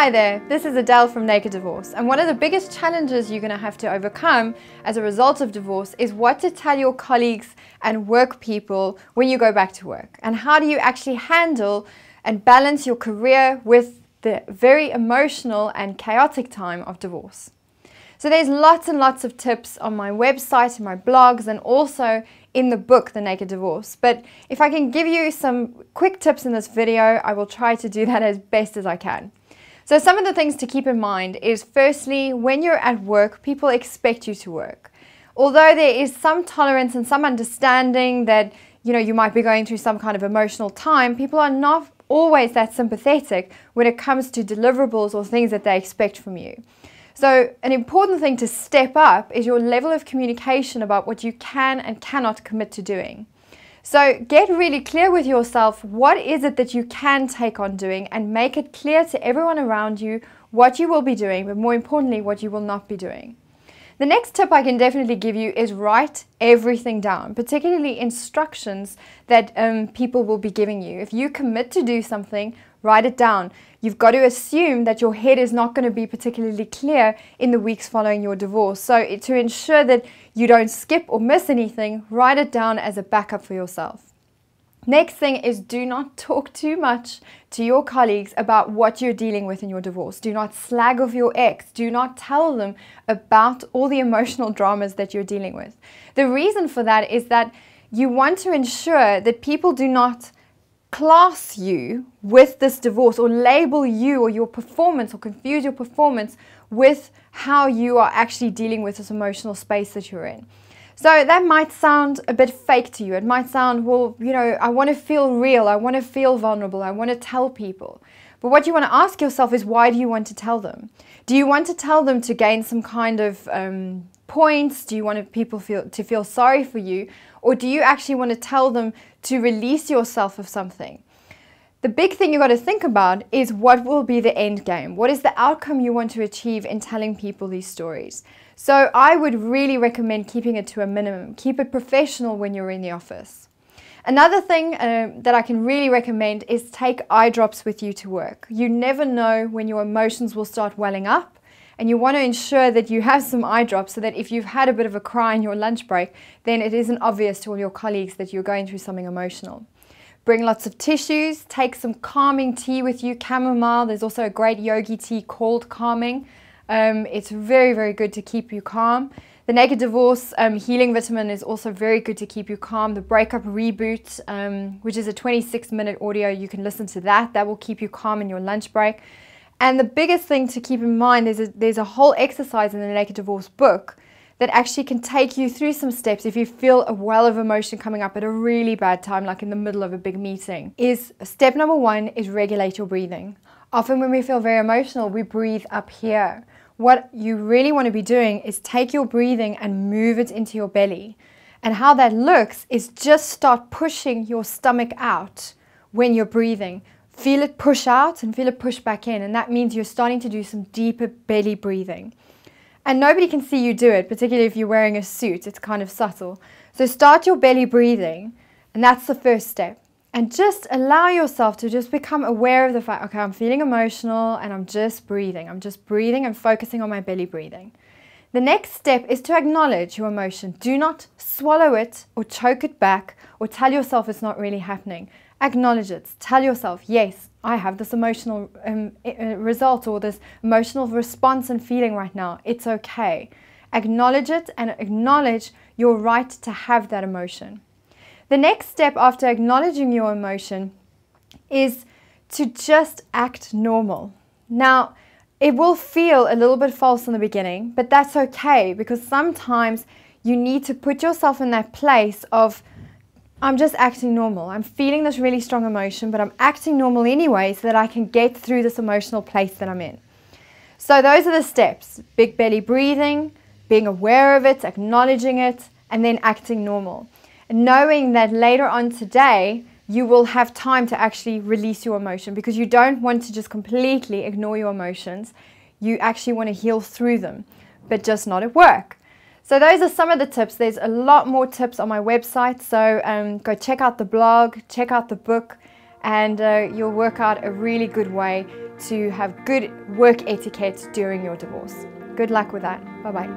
Hi there, this is Adele from Naked Divorce, and one of the biggest challenges you're going to have to overcome as a result of divorce is what to tell your colleagues and work people when you go back to work, and how do you actually handle and balance your career with the very emotional and chaotic time of divorce. So there's lots and lots of tips on my website and my blogs and also in the book, The Naked Divorce. But if I can give you some quick tips in this video, I will try to do that as best as I can. So some of the things to keep in mind is, firstly, when you're at work, people expect you to work. Although there is some tolerance and some understanding that, you might be going through some kind of emotional time, people are not always that sympathetic when it comes to deliverables or things that they expect from you. So an important thing to step up is your level of communication about what you can and cannot commit to doing. So get really clear with yourself, what is it that you can take on doing, and make it clear to everyone around you what you will be doing, but more importantly, what you will not be doing. The next tip I can definitely give you is write everything down, particularly instructions that people will be giving you. If you commit to do something, write it down. You've got to assume that your head is not going to be particularly clear in the weeks following your divorce. So to ensure that you don't skip or miss anything, write it down as a backup for yourself. Next thing is, do not talk too much to your colleagues about what you're dealing with in your divorce. Do not slag off your ex. Do not tell them about all the emotional dramas that you're dealing with. The reason for that is that you want to ensure that people do not class you with this divorce or label you or your performance or confuse your performance with how you are actually dealing with this emotional space that you're in. So that might sound a bit fake to you. It might sound, well, I want to feel real, I want to feel vulnerable, I want to tell people. But what you want to ask yourself is, why do you want to tell them? Do you want to tell them to gain some kind of points? Do you want people to feel sorry for you? Or do you actually want to tell them to release yourself of something? The big thing you've got to think about is, what will be the end game? What is the outcome you want to achieve in telling people these stories? So I would really recommend keeping it to a minimum. Keep it professional when you're in the office. Another thing that I can really recommend is take eye drops with you to work. You never know when your emotions will start welling up, and you want to ensure that you have some eye drops so that if you've had a bit of a cry in your lunch break, then it isn't obvious to all your colleagues that you're going through something emotional. Bring lots of tissues, take some calming tea with you, chamomile. There's also a great yogi tea called Calming. It's very, very good to keep you calm. The Naked Divorce Healing Vitamin is also very good to keep you calm. The Breakup Reboot, which is a 26-minute audio, you can listen to that. That will keep you calm in your lunch break. And the biggest thing to keep in mind is there's a whole exercise in the Naked Divorce book that actually can take you through some steps if you feel a well of emotion coming up at a really bad time, like in the middle of a big meeting. Step number 1 is regulate your breathing. Often when we feel very emotional, we breathe up here. What you really want to be doing is take your breathing and move it into your belly. And how that looks is just start pushing your stomach out when you're breathing. Feel it push out and feel it push back in. And that means you're starting to do some deeper belly breathing. And nobody can see you do it, particularly if you're wearing a suit. It's kind of subtle. So start your belly breathing, and that's the first step. And just allow yourself to just become aware of the fact, okay, I'm feeling emotional and I'm just breathing. I'm just breathing and focusing on my belly breathing. The next step is to acknowledge your emotion. Do not swallow it or choke it back or tell yourself it's not really happening. Acknowledge it. Tell yourself, yes, I have this emotional result or this emotional response and feeling right now. It's okay. Acknowledge it and acknowledge your right to have that emotion. The next step after acknowledging your emotion is to just act normal. Now, it will feel a little bit false in the beginning, but that's okay, because sometimes you need to put yourself in that place of, I'm just acting normal. I'm feeling this really strong emotion, but I'm acting normal anyway so that I can get through this emotional place that I'm in. So those are the steps: big belly breathing, being aware of it, acknowledging it, and then acting normal. And knowing that later on today, you will have time to actually release your emotion, because you don't want to just completely ignore your emotions. You actually want to heal through them, but just not at work. So those are some of the tips. There's a lot more tips on my website, so go check out the blog, check out the book, and you'll work out a really good way to have good work etiquette during your divorce. Good luck with that. Bye-bye.